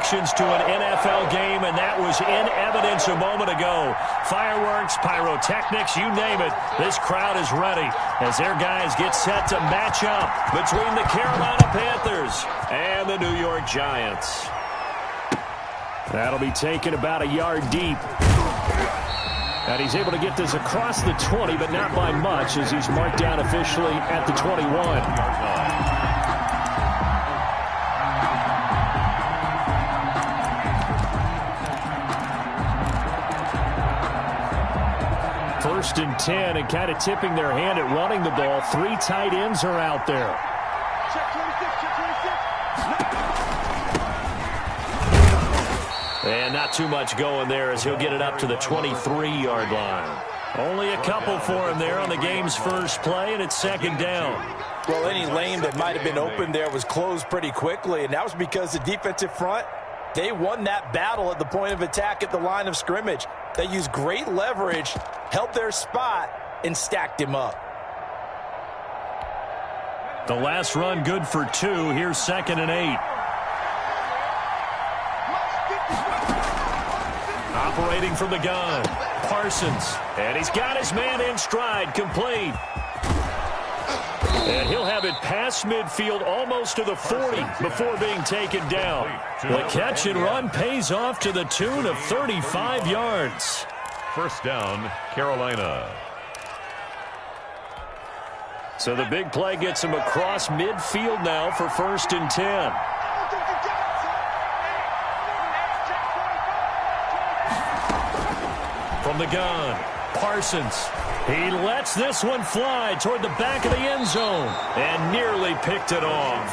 connections to an NFL game, and that was in evidence a moment ago. Fireworks, pyrotechnics, you name it. This crowd is ready as their guys get set to match up between the Carolina Panthers and the New York Giants. That'll be taken about a yard deep. And he's able to get this across the 20, but not by much, as he's marked down officially at the 21. First and 10, and kind of tipping their hand at running the ball. 3 tight ends are out there. Check 26, check 26. And not too much going there as he'll get it up to the 23-yard line. Only a couple for him there on the game's first play, and it's second down. Well, any lane that might have been open there was closed pretty quickly, and that was because the defensive front, they won that battle at the point of attack at the line of scrimmage. They used great leverage, held their spot, and stacked him up. The last run good for 2. Here's second and 8. Operating from the gun, Parsons. And he's got his man in stride, complete. And he'll have it past midfield almost to the 40 before being taken down. The catch and run pays off to the tune of 35 yards. First down, Carolina. So the big play gets him across midfield now for first and 10. From the gun, Parsons. He lets this one fly toward the back of the end zone and nearly picked it off.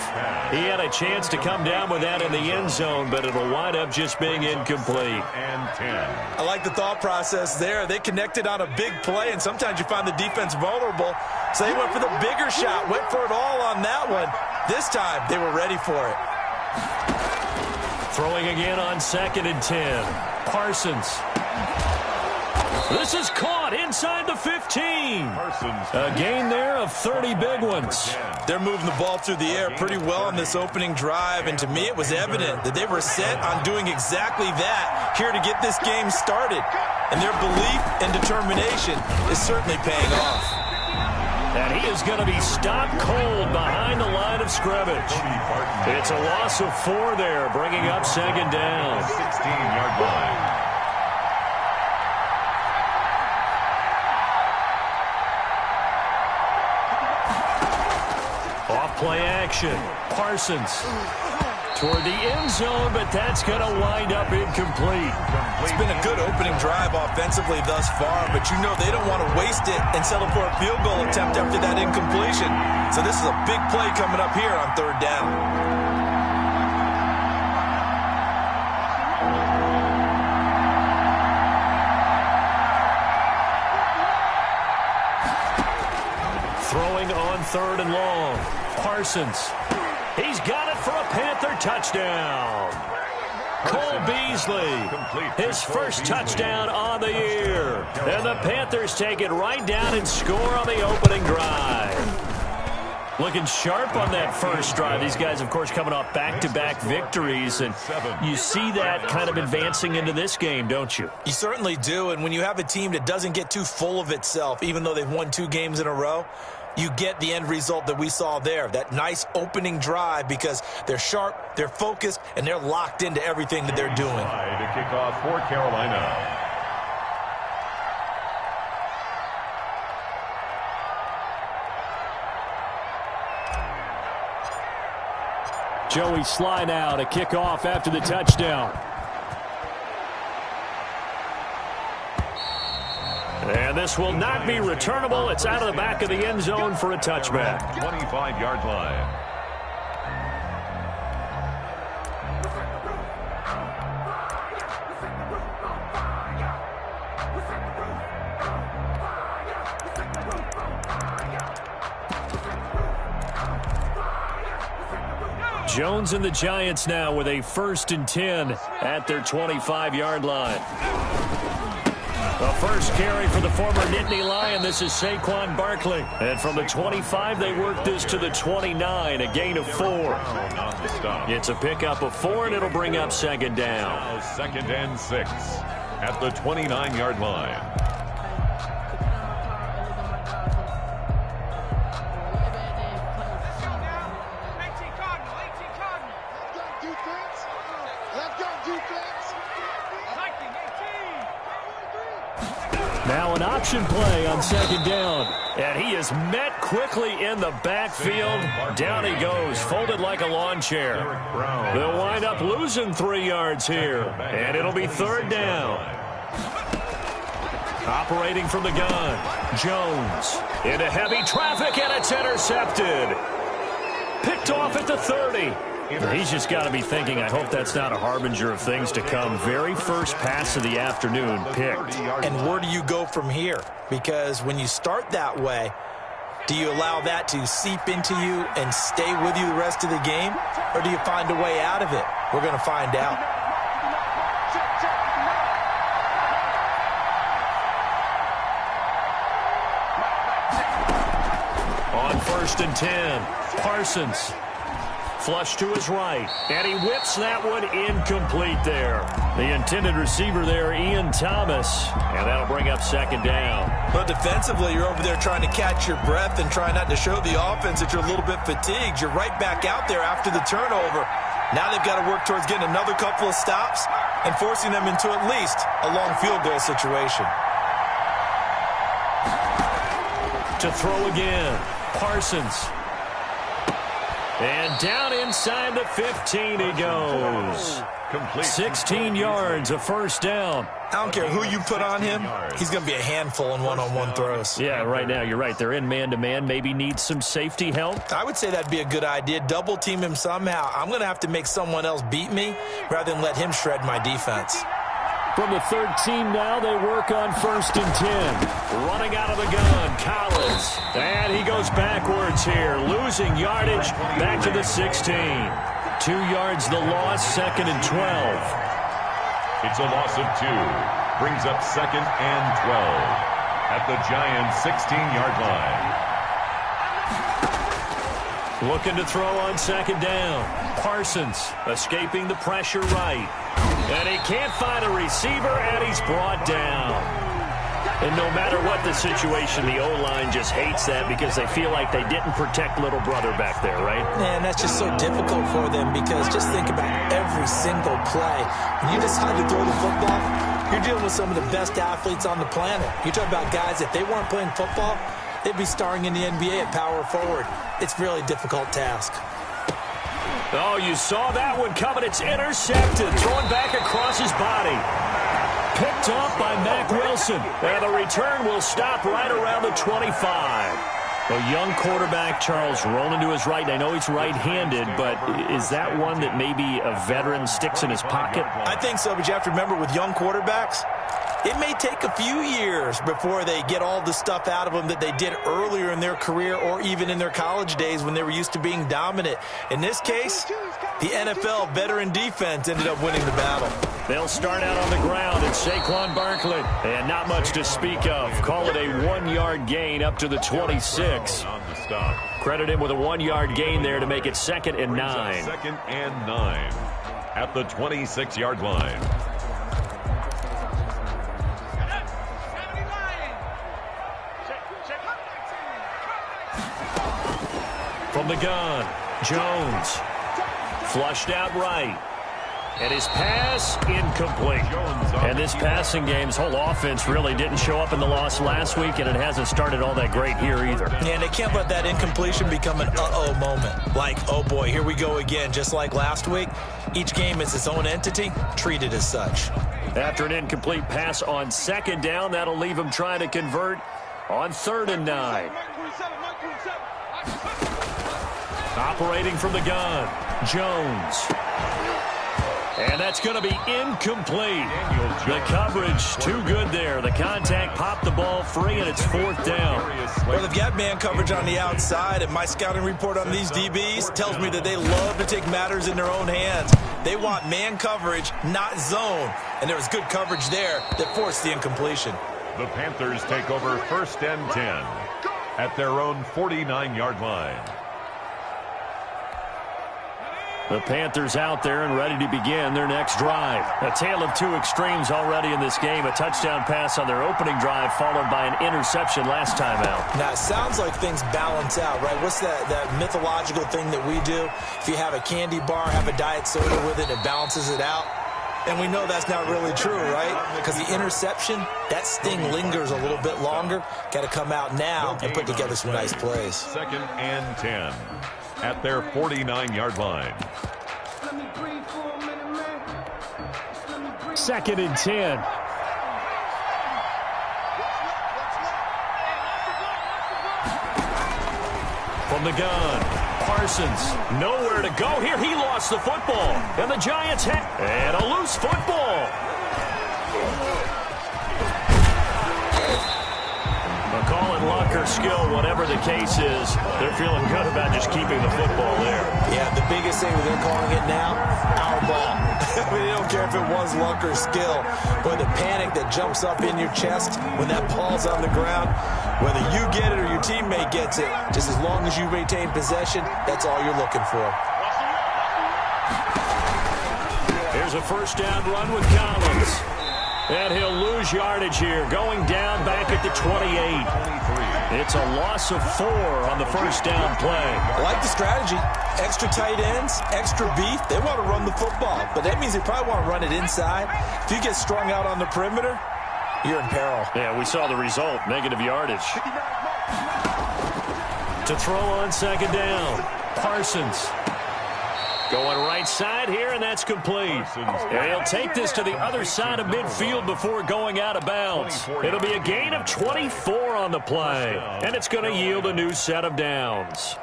He had a chance to come down with that in the end zone, but it'll wind up just being incomplete. And 10. I like the thought process there. They connected on a big play, and sometimes you find the defense vulnerable. So they went for the bigger shot, went for it all on that one. This time, they were ready for it. Throwing again on second and 10. Parsons. This is caught inside the 15. A gain there of 30 big ones. They're moving the ball through the air pretty well on this opening drive, and to me it was evident that they were set on doing exactly that here to get this game started. And their belief and determination is certainly paying off. And he is going to be stopped cold behind the line of scrimmage. It's a loss of 4 there, bringing up second down. 16-yard line. Play action. Parsons toward the end zone, but that's going to wind up incomplete. It's been a good opening drive offensively thus far, but you know they don't want to waste it and settle for a field goal attempt after that incompletion. So this is a big play coming up here on third down. Throwing on third and long. Parsons. He's got it for a Panther touchdown. Cole Beasley, his first touchdown on the year. And the Panthers take it right down and score on the opening drive. Looking sharp on that first drive. These guys, of course, coming off back-to-back victories. And you see that kind of advancing into this game, don't you? You certainly do. And when you have a team that doesn't get too full of itself, even though they've won 2 games in a row, you get the end result that we saw there, that nice opening drive, because they're sharp, they're focused, and they're locked into everything that they're doing. To kick off for Carolina. Joey Sly now to kick off after the touchdown. And this will not be returnable. It's out of the back of the end zone for a touchback. 25-yard line. Jones and the Giants now with a first and 10 at their 25-yard line. The first carry for the former Nittany Lion. This is Saquon Barkley. And from the 25, they work this to the 29, a gain of 4. It's a pickup of 4, and it'll bring up second down. Now 2nd and 6 at the 29-yard line. Now an option play on second down. And he is met quickly in the backfield. Down he goes, folded like a lawn chair. They'll wind up losing 3 yards here. And it'll be third down. Operating from the gun, Jones into heavy traffic, and it's intercepted. Picked off at the 30. He's just got to be thinking, I hope that's not a harbinger of things to come. Very first pass of the afternoon picked. And where do you go from here? Because when you start that way, do you allow that to seep into you and stay with you the rest of the game? Or do you find a way out of it? We're going to find out. On 1st and 10, Parsons. Flush to his right, and he whips that one incomplete there. The intended receiver there, Ian Thomas, and that'll bring up second down. But defensively, you're over there trying to catch your breath and trying not to show the offense that you're a little bit fatigued. You're right back out there after the turnover. Now they've got to work towards getting another couple of stops and forcing them into at least a long field goal situation. To throw again, Parsons. And down inside the 15 he goes. 16 yards, a first down. I don't care who you put on him. He's going to be a handful in one-on-one throws. Yeah, right now, you're right. They're in man-to-man. Maybe needs some safety help. I would say that'd be a good idea. Double team him somehow. I'm going to have to make someone else beat me rather than let him shred my defense. From the 13 now, they work on 1st and 10. Running out of the gun, Collins. And he goes backwards here, losing yardage back to the 16. 2 yards the loss, 2nd and 12. It's a loss of 2. Brings up 2nd and 12 at the Giants' 16-yard line. Looking to throw on second down. Parsons escaping the pressure right. And he can't find a receiver, and he's brought down. And no matter what the situation, the O-line just hates that because they feel like they didn't protect little brother back there, right? Man, that's just so difficult for them because just think about every single play. When you decide to throw the football, you're dealing with some of the best athletes on the planet. You talk about guys, if they weren't playing football, they'd be starring in the NBA at power forward. It's a really difficult task. Oh, you saw that one coming. It's intercepted. Thrown back across his body. Picked off by Mack Wilson. And the return will stop right around the 25. A young quarterback, Charles, rolling to his right. I know he's right-handed, but is that one that maybe a veteran sticks in his pocket? I think so, but you have to remember with young quarterbacks, it may take a few years before they get all the stuff out of them that they did earlier in their career or even in their college days when they were used to being dominant. In this case, the NFL veteran defense ended up winning the battle. They'll start out on the ground, and Saquon Barkley. And not much to speak of. Call it a 1-yard gain up to the 26. Credit him with a 1-yard gain there to make it 2nd and 9. 2nd and 9 at the 26-yard line. From the gun, Jones. Flushed out right. And his pass incomplete. And this passing game's whole offense really didn't show up in the loss last week, and it hasn't started all that great here either. Yeah, and they can't let that incompletion become an uh-oh moment. Like, oh boy, here we go again. Just like last week, each game is its own entity, treated as such. After an incomplete pass on second down, that'll leave him trying to convert on 3rd and 9. Operating from the gun, Jones. And that's going to be incomplete. The coverage too good there. The contact popped the ball free, and it's 4th down. Well, they've got man coverage on the outside, and my scouting report on these DBs tells me that they love to take matters in their own hands. They want man coverage, not zone. And there was good coverage there that forced the incompletion. The Panthers take over 1st and 10 at their own 49-yard line. The Panthers out there and ready to begin their next drive. A tale of two extremes already in this game. A touchdown pass on their opening drive followed by an interception last time out. Now, it sounds like things balance out, right? What's that mythological thing that we do? If you have a candy bar, have a diet soda with it, it balances it out. And we know that's not really true, right? Because the interception, that sting lingers a little bit longer. Got to come out now and put together some nice plays. 2nd and 10 at their 49-yard line. 2nd and 10. From the gun, Parsons, nowhere to go here. He lost the football, and the Giants and a loose football. Call it luck or skill, whatever the case is. They're feeling good about just keeping the football there. Yeah, the biggest thing they're calling it now, our ball. I mean, they don't care if it was luck or skill. But the panic that jumps up in your chest when that ball's on the ground, whether you get it or your teammate gets it, just as long as you maintain possession, that's all you're looking for. Here's a 1st down run with Collins. And he'll lose yardage here, going down back at the 28. It's a loss of 4 on the 1st down play. I like the strategy. Extra tight ends, extra beef. They want to run the football, but that means they probably want to run it inside. If you get strung out on the perimeter, you're in peril. Yeah, we saw the result, negative yardage. To throw on 2nd down, Parsons. Going right side here, and that's complete. And he'll take this to the other side of midfield before going out of bounds. It'll be a gain of 24 on the play, and it's going to yield a new set of downs.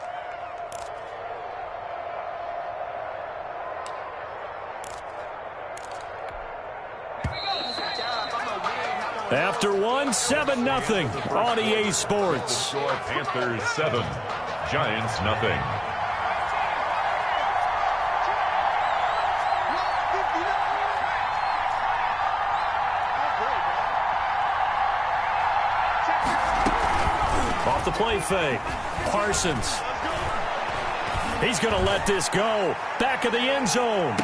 After one, 7-0 on EA Sports. Panthers 7, Giants nothing. Off the play fake, Parsons. He's going to let this go. Back of the end zone.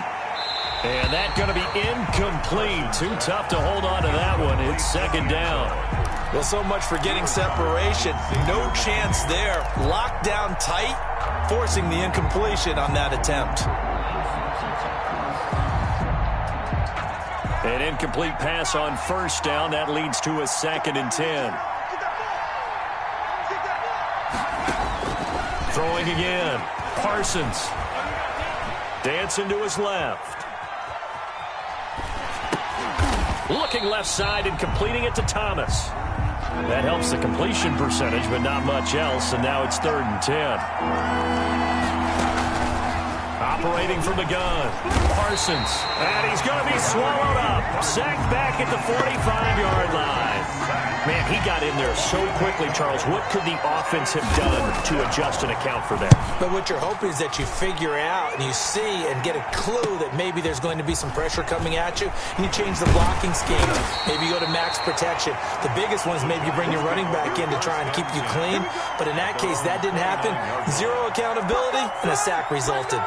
And that's going to be incomplete. Too tough to hold on to that one. It's 2nd down. Well, so much for getting separation. No chance there. Locked down tight, forcing the incompletion on that attempt. An incomplete pass on 1st down. That leads to a 2nd and 10. Throwing again. Parsons. Dancing to his left. Looking left side and completing it to Thomas. That helps the completion percentage, but not much else, and now it's 3rd and 10. Operating from the gun, Parsons, and he's going to be swallowed up. Sacked back at the 45-yard line. Man, he got in there so quickly, Charles. What could the offense have done to adjust and account for that? But what you're hoping is that you figure out and you see and get a clue that maybe there's going to be some pressure coming at you, and you change the blocking scheme. Maybe you go to max protection. The biggest one is maybe you bring your running back in to try and keep you clean. But in that case, that didn't happen. Zero accountability, and a sack resulted.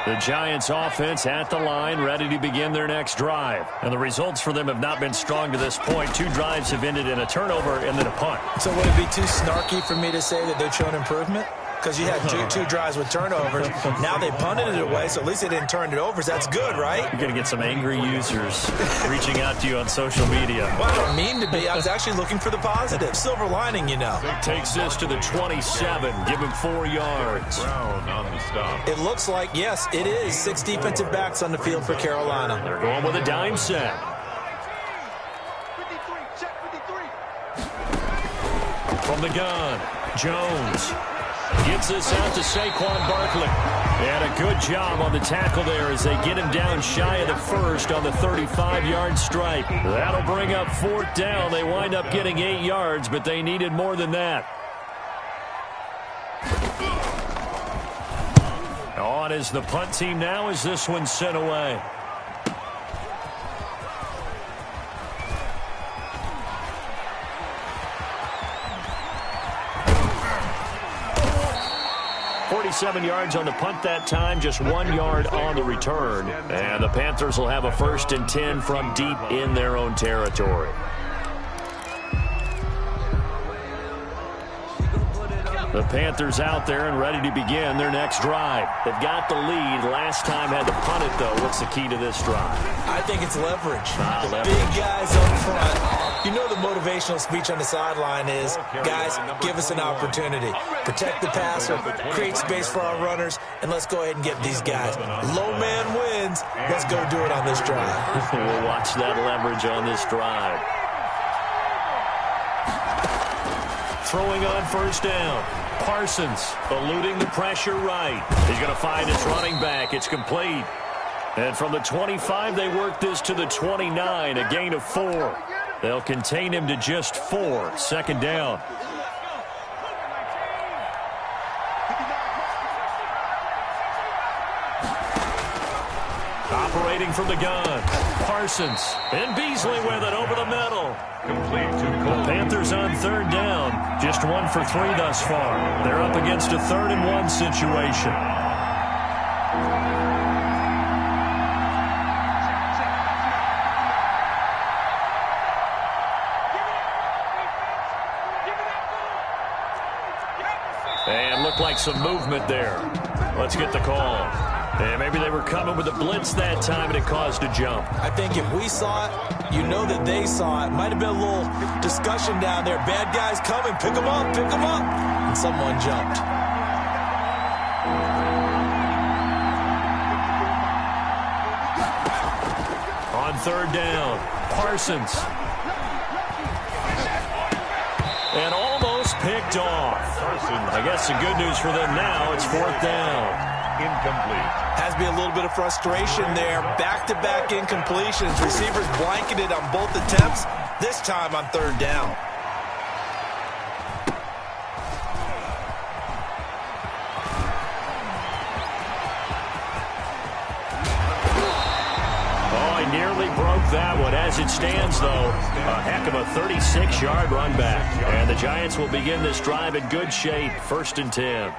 The Giants offense at the line, ready to begin their next drive. And the results for them have not been strong to this point. 2 drives have ended in a turnover and then a punt. So would it be too snarky for me to say that they've shown improvement? Because you had two drives with turnovers. Now they punted it away, so at least they didn't turn it over. So that's good, right? You're going to get some angry users reaching out to you on social media. Well, I don't mean to be. I was actually looking for the positive. Silver lining, you know. Takes this to the 27. Give him 4 yards. Brown on the stop. It looks like, yes, it is 6 defensive backs on the field for Carolina. They're going with a dime set. From the gun, Jones gets this out to Saquon Barkley. And a good job on the tackle there as they get him down shy of the first on the 35-yard stripe. That'll bring up 4th down. They wind up getting 8 yards, but they needed more than that. On is the punt team now as this one's sent away. .47 yards on the punt that time, just 1 yard on the return. And the Panthers will have a 1st and 10 from deep in their own territory. The Panthers out there and ready to begin their next drive. They've got the lead. Last time had to punt it, though. What's the key to this drive? I think it's leverage. Leverage. Big guys up front. You know the motivational speech on the sideline is, guys, give us an opportunity. Protect the passer, create space for our runners, and let's go ahead and get these guys. Low man wins. Let's go do it on this drive. We'll watch that leverage on this drive. Throwing on 1st down. Parsons eluding the pressure right. He's going to find his running back. It's complete. And from the 25, they work this to the 29, a gain of 4. They'll contain him to just 4. 2nd down. Operating from the gun. Parsons. And Beasley with it over the middle. Complete to The Panthers on 3rd down. Just 1 for 3 thus far. They're up against a 3rd and 1 situation. And looked like some movement there. Let's get the call. And maybe they were coming with a blitz that time, and it caused a jump. I think if we saw it, you know that they saw it. Might have been a little discussion down there. Bad guys coming. Pick them up. Pick them up. And someone jumped. On 3rd down, Parsons. And almost picked off. I guess the good news for them now, it's 4th down. Incomplete. Has to be a little bit of frustration there. Back-to-back incompletions. Receivers blanketed on both attempts. This time on 3rd down. Oh, he nearly broke that one. As it stands, though, a heck of a 36-yard run back. And the Giants will begin this drive in good shape. 1st and 10.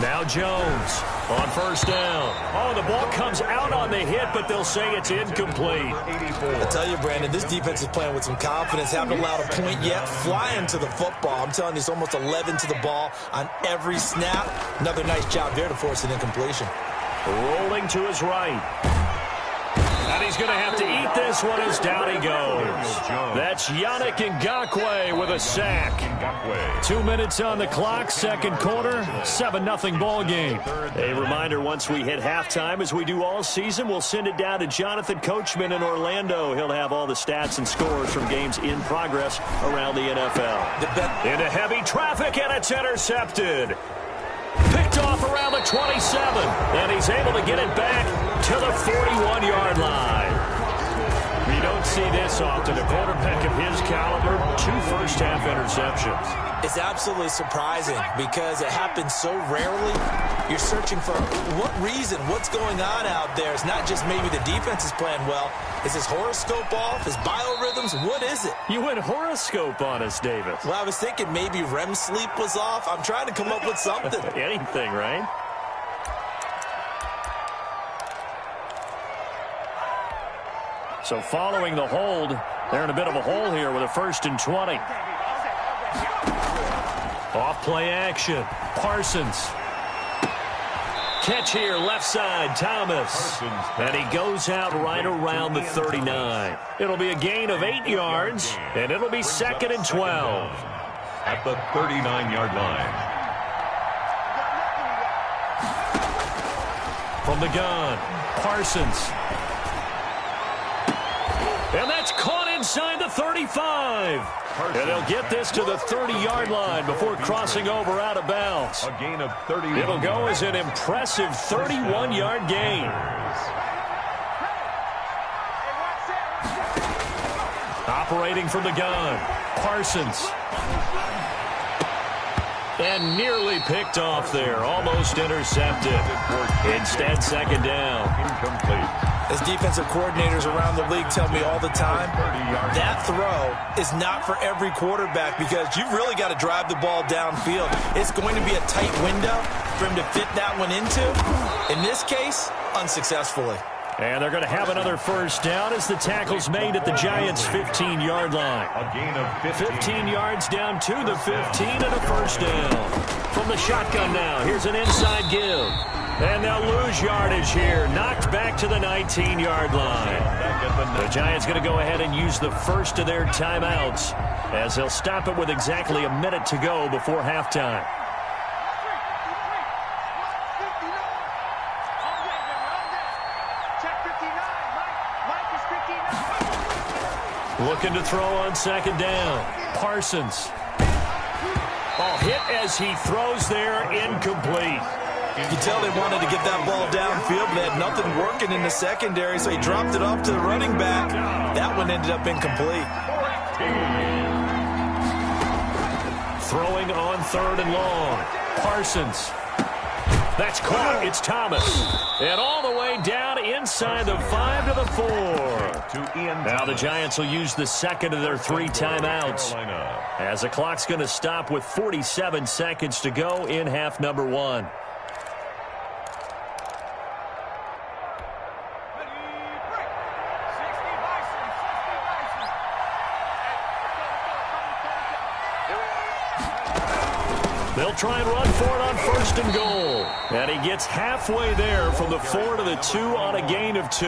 Now Jones on 1st down. Oh, the ball comes out on the hit, but they'll say it's incomplete. I tell you, Brandon, this defense is playing with some confidence. Haven't allowed a point yet. Flying to the football. I'm telling you, it's almost 11 to the ball on every snap. Another nice job there to force an incompletion. Rolling to his right. And he's going to have to eat this one as down he goes. That's Yannick Ngakoue with a sack. 2 minutes on the clock, 2nd quarter, 7-0 ball game. A reminder, once we hit halftime, as we do all season, we'll send it down to Jonathan Coachman in Orlando. He'll have all the stats and scores from games in progress around the NFL. Into heavy traffic, and it's intercepted. Picked off around the 27, and he's able to get it back to the 41-yard line. We don't see this often. A quarterback of his caliber, 2 first-half interceptions. It's absolutely surprising because it happens so rarely. You're searching for what reason, what's going on out there. It's not just maybe the defense is playing well. Is his horoscope off? His biorhythms? What is it? You went horoscope on us, Davis. Well, I was thinking maybe REM sleep was off. I'm trying to come up with something. Anything, right? So following the hold, they're in a bit of a hole here with a 1st and 20. Off play action. Parsons. Catch here, left side, Thomas. And he goes out right around the 39. It'll be a gain of 8 yards, and it'll be 2nd and 12. At the 39-yard line. From the gun, Parsons. And that's caught in inside the 35. And they'll get this to the 30-yard line before crossing over out of bounds. A gain of 30. It'll go as an impressive 31-yard gain. Operating from the gun, Parsons. And nearly picked off there, almost intercepted. Instead, second down. Incomplete. As defensive coordinators around the league tell me all the time, that throw is not for every quarterback because you've really got to drive the ball downfield. It's going to be a tight window for him to fit that one into. In this case, unsuccessfully. And they're going to have another first down as the tackle's made at the Giants' 15-yard line. A gain of 15 yards down to the 15 and a first down. From the shotgun now, here's an inside give. And they'll lose yardage here. Knocked back to the 19-yard line. The Giants going to go ahead and use the first of their timeouts as they'll stop it with exactly a minute to go before halftime. Looking to throw on second down. Parsons. Hit as he throws there, incomplete. You can tell they wanted to get that ball downfield, but they had nothing working in the secondary, so he dropped it off to the running back. That one ended up incomplete. Throwing on third and long. Parsons. That's caught. It's Thomas. And all the way down inside the 5 to the 4. Now the Giants will use the second of their 3 timeouts as the clock's going to stop with 47 seconds to go in half number 1. They'll try and run for it on first and goal. And he gets halfway there from the 4 to the 2 on a gain of 2.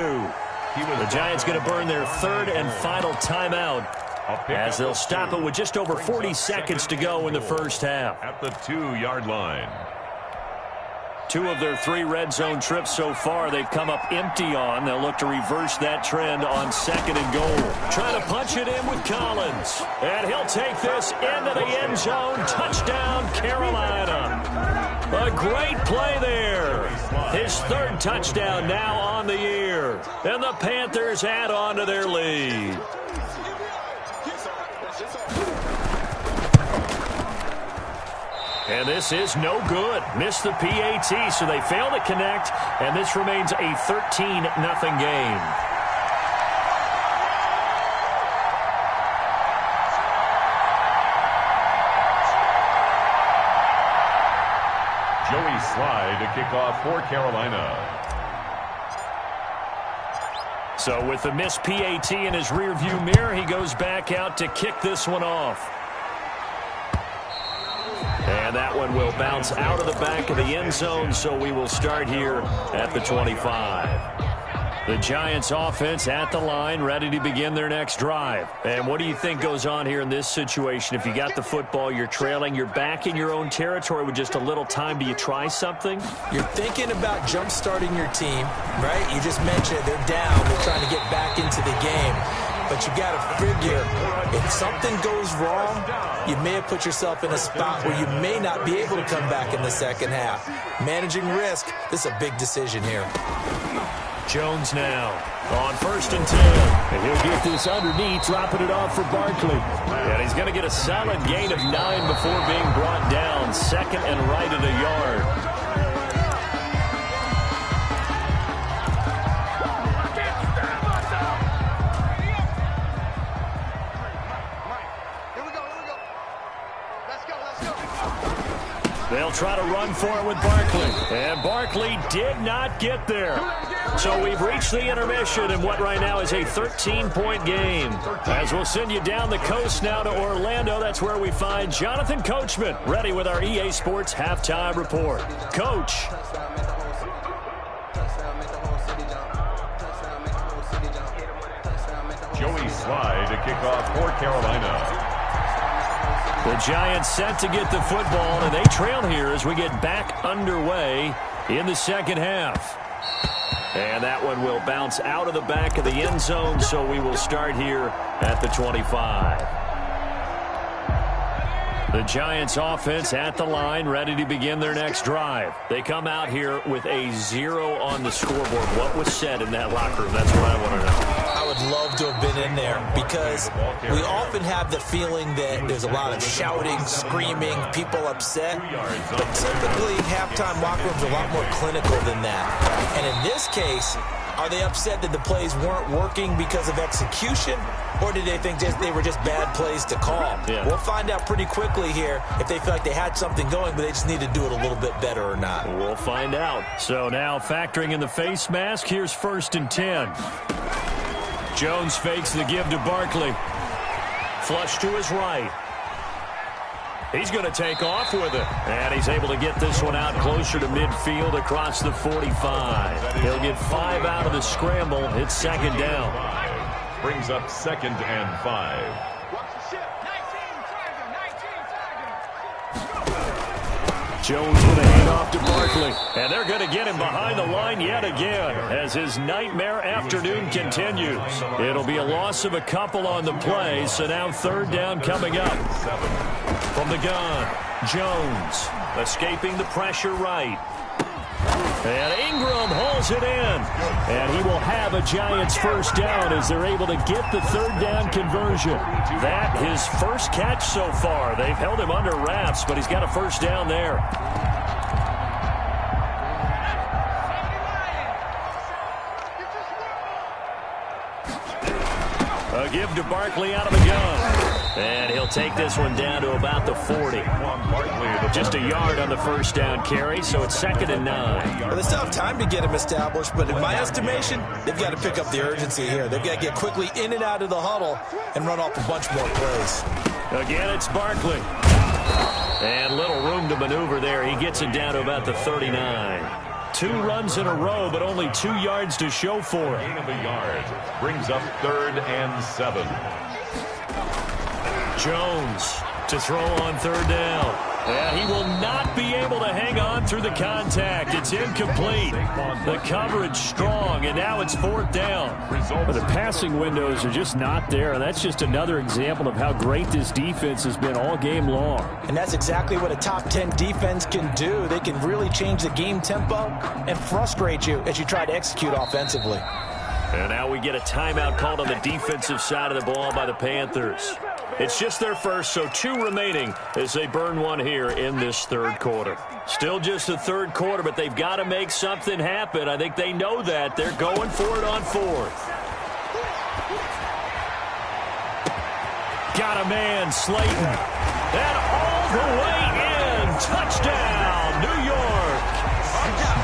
The Giants going to burn their third and final timeout as they'll stop it with just over 40 seconds to go in the first half. At the 2-yard line. 2 of their 3 red zone trips so far they've come up empty on. They'll look to reverse that trend on second and goal. Trying to punch it in with Collins. And he'll take this into the end zone. Touchdown, Carolina. A great play there. His 3rd touchdown now on the year. And the Panthers add on to their lead. And this is no good. Missed the PAT, so they fail to connect, and this remains a 13-0 game. Joey Slye to kick off for Carolina. So with the missed PAT in his rearview mirror, he goes back out to kick this one off. And that one will bounce out of the back of the end zone, so we will start here at the 25. The Giants offense at the line, ready to begin their next drive. And what do you think goes on here in this situation? If you got the football, you're trailing, you're back in your own territory with just a little time. Do you try something? You're thinking about jump-starting your team, right? You just mentioned it. They're down. They're trying to get back into the game. But you got to figure, if something goes wrong, you may have put yourself in a spot where you may not be able to come back in the second half. Managing risk, this is a big decision here. Jones now on 1st and 10. And he'll get this underneath, dropping it off for Barkley. And he's going to get a solid gain of 9 before being brought down. 2nd and right at a yard. They'll try to run for it with Barkley. And Barkley did not get there. So we've reached the intermission in what right now is a 13-point game. As we'll send you down the coast now to Orlando, that's where we find Jonathan Coachman, ready with our EA Sports Halftime Report. Coach. Joey Slye to kick off for Carolina. The Giants set to get the football, and they trail here as we get back underway in the second half. And that one will bounce out of the back of the end zone, so we will start here at the 25. The Giants offense at the line, ready to begin their next drive. They come out here with a 0 on the scoreboard. What was said in that locker room? That's what I want to know. I would love to have been in there because we often have the feeling that there's a lot of shouting, screaming, people upset. But typically, halftime locker rooms are a lot more clinical than that. And in this case, are they upset that the plays weren't working because of execution, or did they think they were just bad plays to call? Yeah. We'll find out pretty quickly here if they feel like they had something going, but they just need to do it a little bit better or not. We'll find out. So now factoring in the face mask, here's 1st and 10. Jones fakes the give to Barkley. Flush to his right. He's going to take off with it. And he's able to get this one out closer to midfield across the 45. He'll get 5 out of the scramble. It's 2nd down. Brings up 2nd and 5. Jones with a handoff to Barkley. And they're going to get him behind the line yet again as his nightmare afternoon continues. It'll be a loss of a couple on the play, so now 3rd down coming up. From the gun, Jones escaping the pressure right. And Ingram hauls it in. And he will have a Giants 1st down as they're able to get the 3rd down conversion. That his first catch so far. They've held him under wraps, but he's got a 1st down there. A give to Barkley out of the gun. And he'll take this one down to about the 40. Just a yard on the 1st down carry, so it's 2nd and 9. Well, they still have time to get him established, but in my estimation, they've got to pick up the urgency here. They've got to get quickly in and out of the huddle and run off a bunch more plays. Again, it's Barkley. And little room to maneuver there. He gets it down to about the 39. 2 runs in a row, but only 2 yards to show for it. Gain of a yard. Brings up 3rd and 7. Jones to throw on 3rd down. And he will not be able to hang on through the contact. It's incomplete. The coverage strong, and now it's 4th down. But the passing windows are just not there, and that's just another example of how great this defense has been all game long. And that's exactly what a top 10 defense can do. They can really change the game tempo and frustrate you as you try to execute offensively. And now we get a timeout called on the defensive side of the ball by the Panthers. It's just their first, so 2 remaining as they burn one here in this 3rd quarter. Still just the 3rd quarter, but they've got to make something happen. I think they know that. They're going for it on 4th. Got a man, Slayton. And all the way in. Touchdown, New York.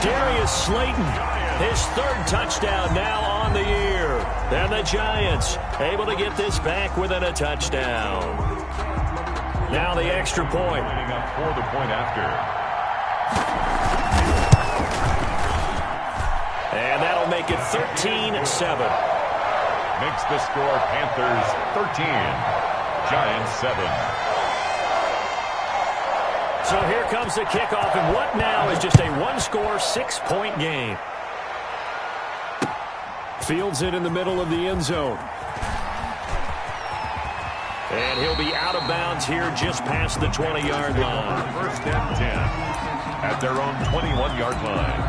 Darius Slayton, his 3rd touchdown now on the year. And the Giants able to get this back within a touchdown. Now the extra point. Lining up for the point after. And that'll make it 13-7. Makes the score Panthers 13, Giants 7. So here comes the kickoff, and what now is just a 1-score, 6-point game. Fields it in the middle of the end zone. And he'll be out of bounds here just past the 20-yard line. 1st and 10 at their own 21-yard line.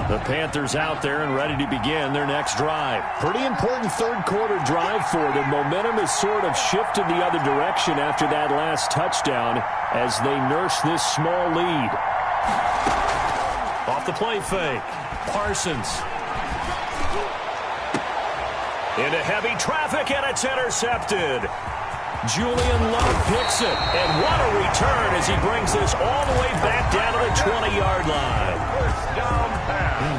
The Panthers out there and ready to begin their next drive. Pretty important 3rd quarter drive for them. Momentum has sort of shifted the other direction after that last touchdown as they nurse this small lead. Off the play fake. Parsons. Into heavy traffic, and it's intercepted. Julian Love picks it. And what a return as he brings this all the way back down to the 20-yard line.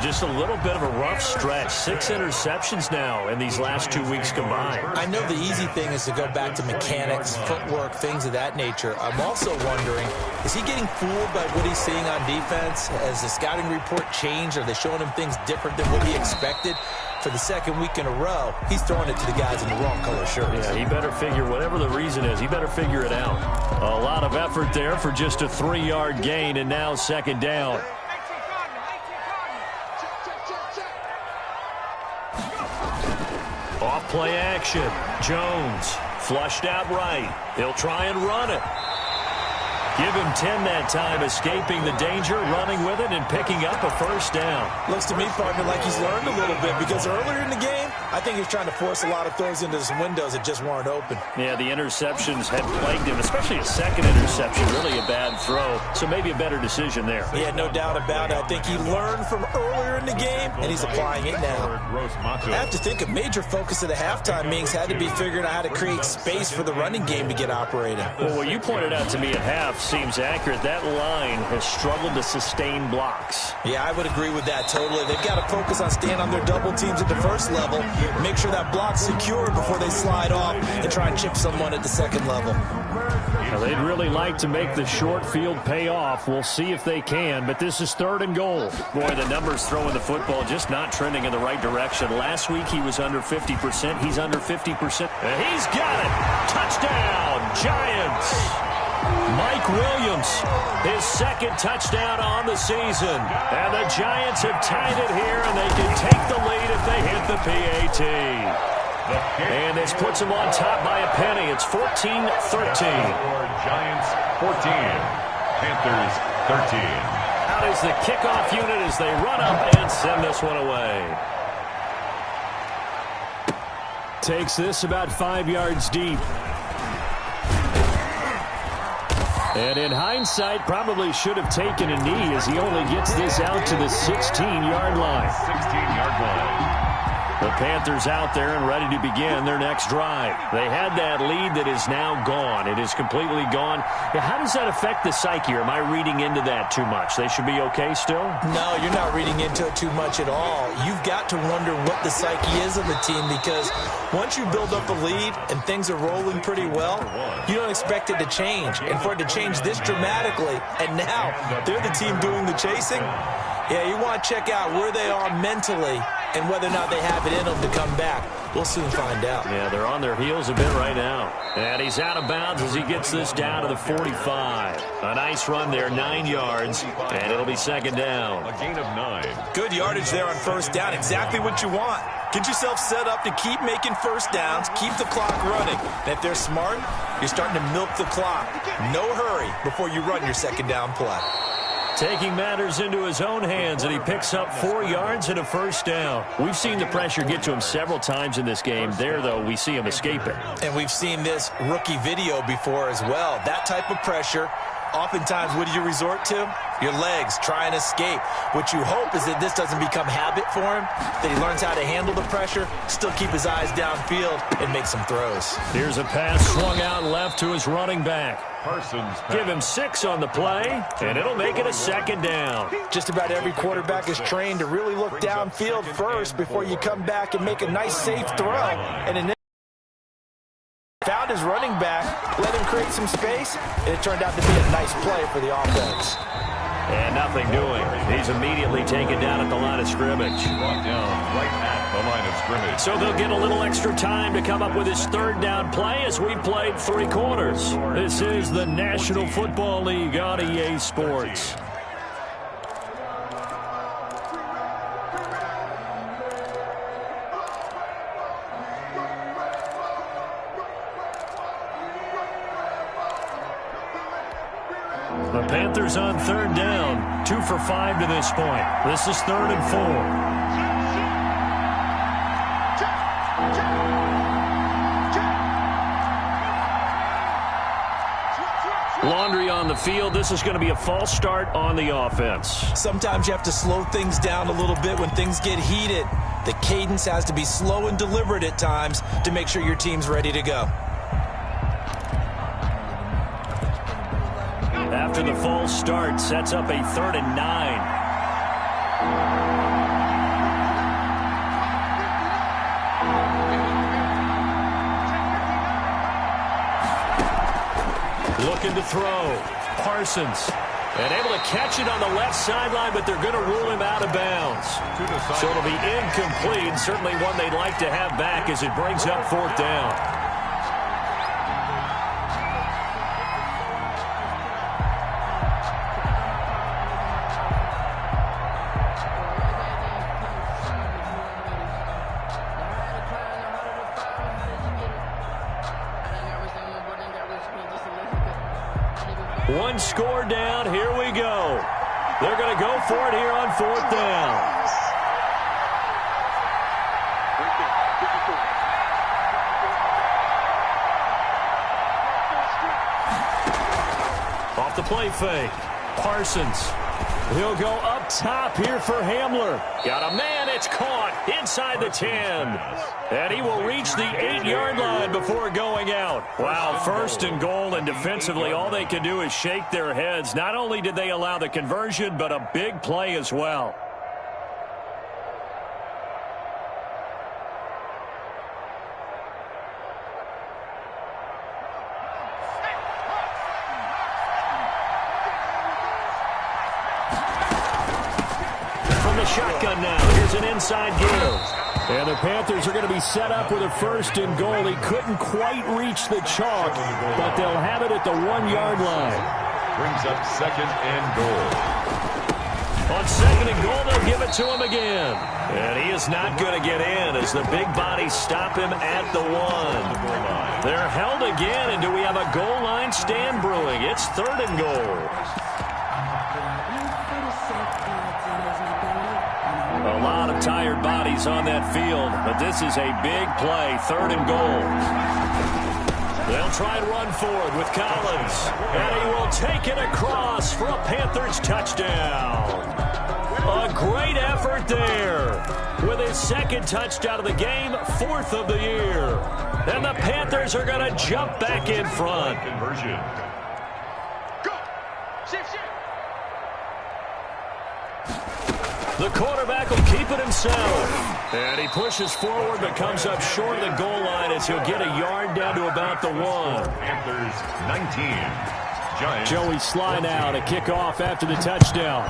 just a little bit of a rough stretch. 6 interceptions now in these last 2 weeks combined. I know the easy thing is to go back to mechanics, footwork, things of that nature. I'm also wondering, is he getting fooled by what he's seeing on defense? Has the scouting report changed? Are they showing him things different than what he expected? For the second week in a row, he's throwing it to the guys in the wrong color shirts. Yeah, he better figure, whatever the reason is, he better figure it out. A lot of effort there for just a 3-yard gain, and now second down. Off play action. Jones flushed out right. He'll try and run it. Give him 10 that time, escaping the danger, running with it, and picking up a first down. Looks to me, partner, like he's learned a little bit, because earlier in the game, I think he was trying to force a lot of throws into some windows that just weren't open. Yeah, the interceptions had plagued him, especially a second interception, really a bad throw, so maybe a better decision there. Yeah, no doubt about it. I think he learned from earlier in the game, and he's applying it now. I have to think a major focus of the halftime meetings had to be figuring out how to create space for the running game to get operating. Well, what you pointed out to me at half seems accurate. That line has struggled to sustain blocks. Yeah, I would agree with that totally. They've got to focus on staying on their double teams at the first level, make sure that block's secure before they slide off and try and chip someone at the second level. Now, they'd really like to make the short field pay off. We'll see if they can, but this is 3rd and goal. Boy, the numbers throwing the football just not trending in the right direction. Last week he was under 50%. He's under 50%. And he's got it. Touchdown, Giants. Mike Williams, his second touchdown on the season. And the Giants have tied it here, and they can take the lead if they hit the PAT. And this puts them on top by a penny. It's 14-13. Giants 14, Panthers 13. Out is the kickoff unit as they run up and send this one away. Takes this about 5 yards deep. And in hindsight, probably should have taken a knee as he only gets this out to the 16-yard line. 16-yard line. The Panthers out there and ready to begin their next drive. They had that lead that is now gone. It is completely gone. Yeah, how does that affect the psyche? Or am I reading into that too much? They should be okay still? No, you're not reading into it too much at all. You've got to wonder what the psyche is of the team, because once you build up a lead and things are rolling pretty well, you don't expect it to change. And for it to change this dramatically, and now they're the team doing the chasing, yeah, you want to check out where they are mentally and whether or not they have it in them to come back. We'll soon find out. Yeah, they're on their heels a bit right now. And he's out of bounds as he gets this down to the 45. A nice run there, 9 yards, and it'll be second down. A gain of 9. Good yardage there on first down. Exactly what you want. Get yourself set up to keep making first downs, keep the clock running. And if they're smart, you're starting to milk the clock. No hurry before you run your second down play. Taking matters into his own hands, and he picks up 4 yards and a first down. We've seen the pressure get to him several times in this game. There, though, we see him escape it. And we've seen this rookie video before as well. That type of pressure, oftentimes, what do you resort to? Your legs, try and escape. What you hope is that this doesn't become habit for him, that he learns how to handle the pressure, still keep his eyes downfield, and make some throws. Here's a pass swung out left to his running back. Parsons. Give him 6 on the play, and it'll make it a second down. Just about every quarterback is trained to really look downfield first before you come back and make a nice, safe throw. And in found his running back, let him create some space, and it turned out to be a nice play for the offense. And nothing doing. He's immediately taken down at the line of scrimmage. Brought down right at the line of scrimmage. So they'll get a little extra time to come up with his third down play as we've played 3 quarters. This is the National Football League on EA Sports. The Panthers on third down, 2 for 5 to this point. This is 3rd and 4. Laundry on the field. This is going to be a false start on the offense. Sometimes you have to slow things down a little bit when things get heated. The cadence has to be slow and deliberate at times to make sure your team's ready to go. After the false start, sets up a 3rd and 9. looking to throw. Parsons. And able to catch it on the left sideline, but they're going to rule him out of bounds. So it'll be incomplete. Certainly one they'd like to have back as it brings up 4th down. One score down. Here we go. They're going to go for it here on 4th down. Off the play fake. Parsons. He'll go up top here for Hamler. Got a man. It's caught inside the 10. And he will reach the 8-yard line before going out. Wow, 1st and goal, and defensively all they can do is shake their heads. Not only did they allow the conversion, but a big play as well. Shotgun now. Here's an inside give. And the Panthers are going to be set up with a 1st and goal. He couldn't quite reach the chalk, but they'll have it at the 1-yard line. Brings up 2nd and goal. On 2nd and goal, they'll give it to him again. And he is not going to get in as the big bodies stop him at the 1. They're held again, and do we have a goal line stand brewing? It's 3rd and goal. A lot of tired bodies on that field, but this is a big play, 3rd and goal. They'll try and run forward with Collins, and he will take it across for a Panthers touchdown. A great effort there with his 2nd touchdown of the game, 4th of the year. And the Panthers are going to jump back in front. Conversion. The quarterback will keep it himself. And he pushes forward but comes up short of the goal line as he'll get a yard down to about the 1. Panthers 19. Giants. Joey Sly now to kick off after the touchdown.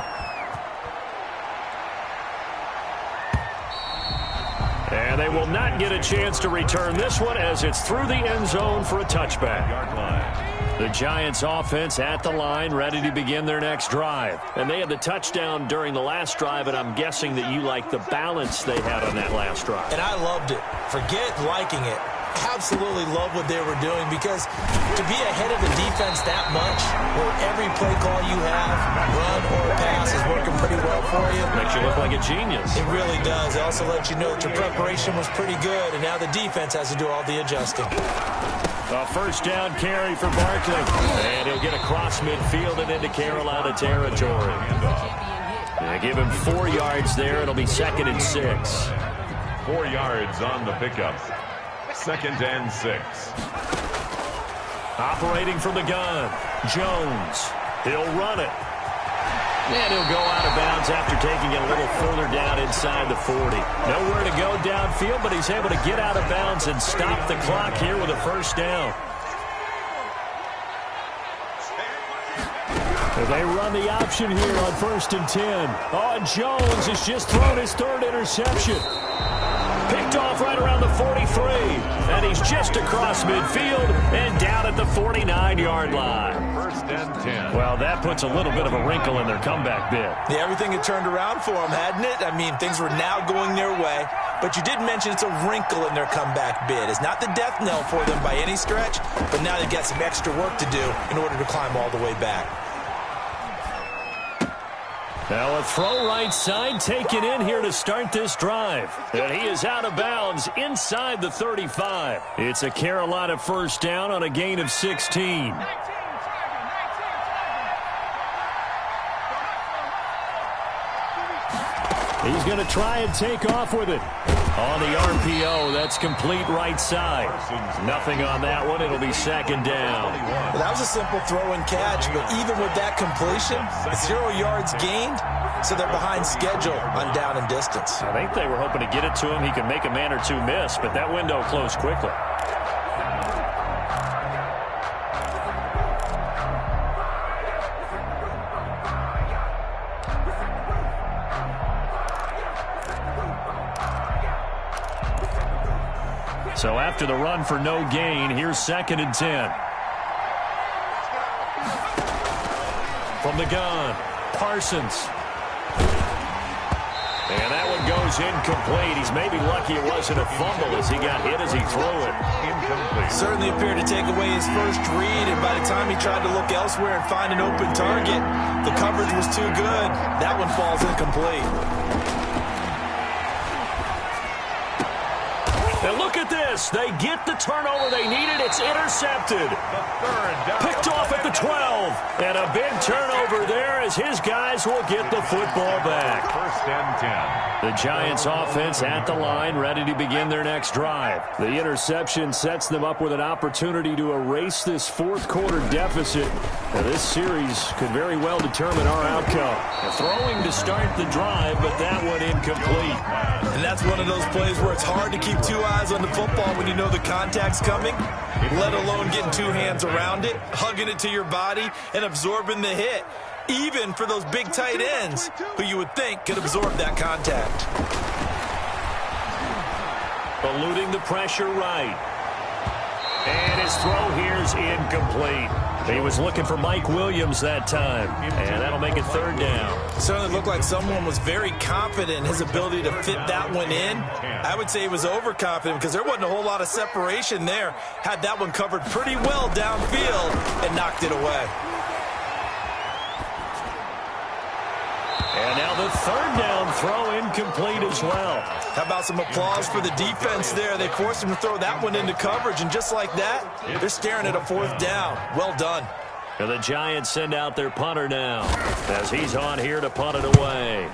And they will not get a chance to return this one as it's through the end zone for a touchback. Yard line. The Giants offense at the line, ready to begin their next drive. And they had the touchdown during the last drive, and I'm guessing that you like the balance they had on that last drive. And I loved it. Forget liking it. Absolutely love what they were doing, because to be ahead of the defense that much, where every play call you have, run or pass, is working pretty well for you. Makes you look like a genius. It really does. It also lets you know that your preparation was pretty good, and now the defense has to do all the adjusting. A 1st down carry for Barkley. And he'll get across midfield and into Carolina territory. They give him 4 yards there. It'll be 2nd and 6. 4 yards on the pickup. 2nd and 6. Operating from the gun, Jones. He'll run it. And he'll go out of bounds after taking it a little further down inside the 40. Nowhere to go downfield, but he's able to get out of bounds and stop the clock here with a 1st down. They run the option here on 1st and 10. Oh, Jones has just thrown his 3rd interception. Picked off right around the 43. And he's just across midfield and down at the 49-yard line. 1st and 10. Well, that puts a little bit of a wrinkle in their comeback bid. Yeah, everything had turned around for them, hadn't it? I mean, things were now going their way. But you did mention it's a wrinkle in their comeback bid. It's not the death knell for them by any stretch, but now they've got some extra work to do in order to climb all the way back. Now a throw right side taken in here to start this drive. And he is out of bounds inside the 35. It's a Carolina 1st down on a gain of 16. He's going to try and take off with it. On the RPO, that's complete right side. Nothing on that one. It'll be 2nd down. Well, that was a simple throw and catch, but even with that completion, 0 yards gained, so they're behind schedule on down and distance. I think they were hoping to get it to him. He could make a man or two miss, but that window closed quickly. So after the run for no gain, here's 2nd and 10. From the gun, Parsons. And that one goes incomplete. He's maybe lucky it wasn't a fumble as he got hit as he threw it. Incomplete. Certainly appeared to take away his first read, and by the time he tried to look elsewhere and find an open target, the coverage was too good. That one falls incomplete. And look at this. They get the turnover they needed. It's intercepted. Picked off at the 12. And a big turnover there as his guys will get the football back. 1st and 10. The Giants offense at the line, ready to begin their next drive. The interception sets them up with an opportunity to erase this 4th quarter deficit. Now, this series could very well determine our outcome. Throwing to start the drive, but that one incomplete. And that's one of those plays where it's hard to keep 2 eyes on the football when you know the contact's coming, let alone getting 2 hands around it, hugging it to your body, and absorbing the hit. Even for those big tight ends who you would think could absorb that contact. Eluding the pressure right. And his throw here is incomplete. He was looking for Mike Williams that time, and that'll make it 3rd down. It certainly looked like someone was very confident in his ability to fit that one in. I would say he was overconfident because there wasn't a whole lot of separation there. Had that one covered pretty well downfield and knocked it away. And now the 3rd down throw incomplete as well. How about some applause for the defense there? They forced him to throw that one into coverage, and just like that, they're staring at a 4th down. Well done. And the Giants send out their punter now as he's on here to punt it away.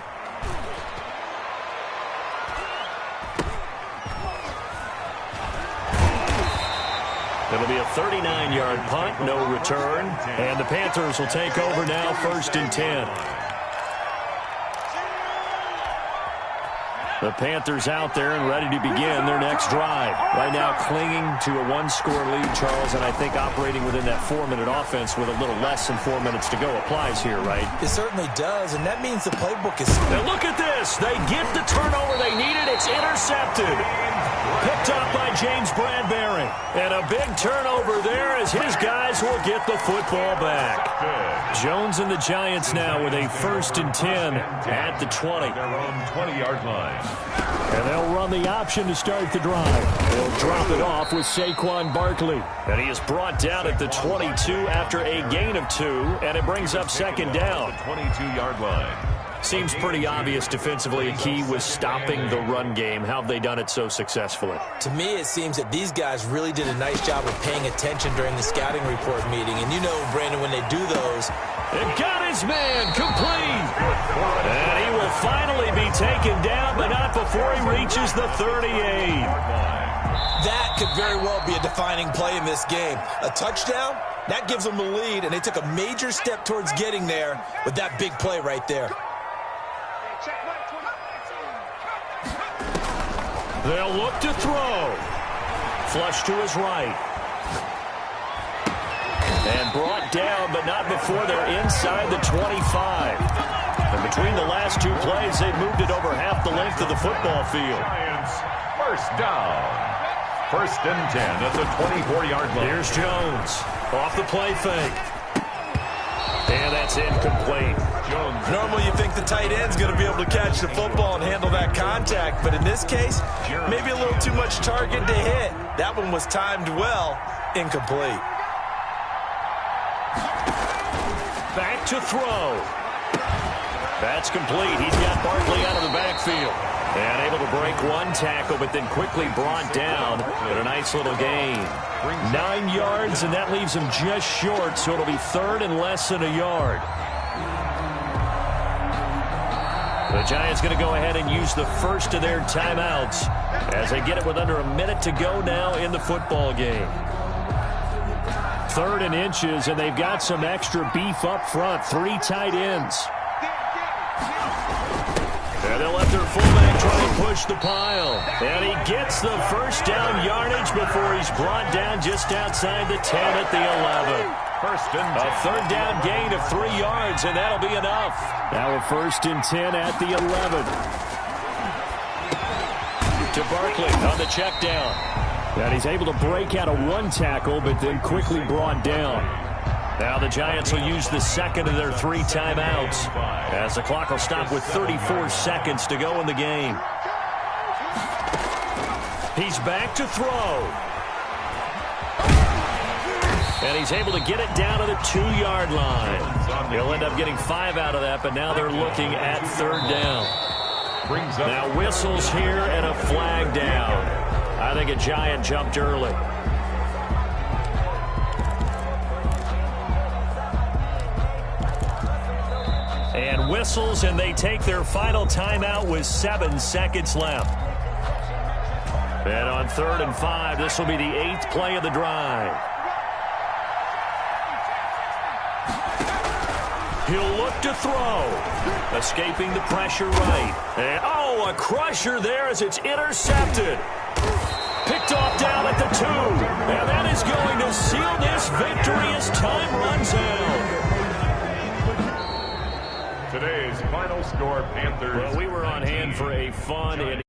It'll be a 39-yard punt, no return. And the Panthers will take over now, 1st and 10. The Panthers out there and ready to begin their next drive. Right now clinging to a 1-score lead, Charles, and I think operating within that 4-minute offense with a little less than 4 minutes to go applies here, right? It certainly does, and that means the playbook is... Now look at this. They get the turnover they needed. It's intercepted. Picked up by James Bradbury. And a big turnover there as his guys will get the football back. Jones and the Giants now with a 1st and 10 at the 20. Their own 20-yard line. And they'll run the option to start the drive. They'll drop it off with Saquon Barkley. And he is brought down at the 22 after a gain of 2, and it brings up 2nd down. 22-yard line. Seems pretty obvious defensively a key was stopping the run game. How have they done it so successfully? To me, it seems that these guys really did a nice job of paying attention during the scouting report meeting. And you know, Brandon, when they do those... They've got his man complete. And he will finally be taken down, but not before he reaches the 38. That could very well be a defining play in this game. A touchdown, that gives them the lead, and they took a major step towards getting there with that big play right there. They'll look to throw. Flush to his right. And brought down, but not before they're inside the 25. And between the last 2 plays, they've moved it over half the length of the football field. Giants, 1st down. 1st and 10 at the 24-yard line. Here's Jones off the play fake. And that's incomplete. Jones. Normally you think the tight end's going to be able to catch the football and handle that contact, but in this case, maybe a little too much target to hit. That one was timed well, incomplete. Back to throw. That's complete. He's got Barkley out of the backfield. And able to break 1 tackle, but then quickly brought down. But a nice little gain. 9 yards, and that leaves him just short, so it'll be 3rd and less than a yard. The Giants going to go ahead and use the first of their timeouts as they get it with under a minute to go now in the football game. 3rd and inches, and they've got some extra beef up front. 3 tight ends. And they'll let their fullback try and push the pile. And he gets the 1st down yardage before he's brought down just outside the 10 at the 11. 1st and 10. A 3rd down gain of 3 yards, and that'll be enough. Now a 1st and 10 at the 11. To Barkley on the check down. And he's able to break out of one tackle, but then quickly brought down. Now the Giants will use the second of their 3 timeouts, as the clock will stop with 34 seconds to go in the game. He's back to throw. And he's able to get it down to the 2-yard line. He'll end up getting 5 out of that, but now they're looking at 3rd down. Now whistles here and a flag down. I think a Giant jumped early. And whistles, and they take their final timeout with 7 seconds left. And on 3rd and 5, this will be the 8th play of the drive. He'll look to throw. Escaping the pressure right. And, oh, a crusher there as it's intercepted. Picked off down at the 2. And that is going to seal this victory as time runs out. Today's final score, Panthers. Well, we were on hand for a fun and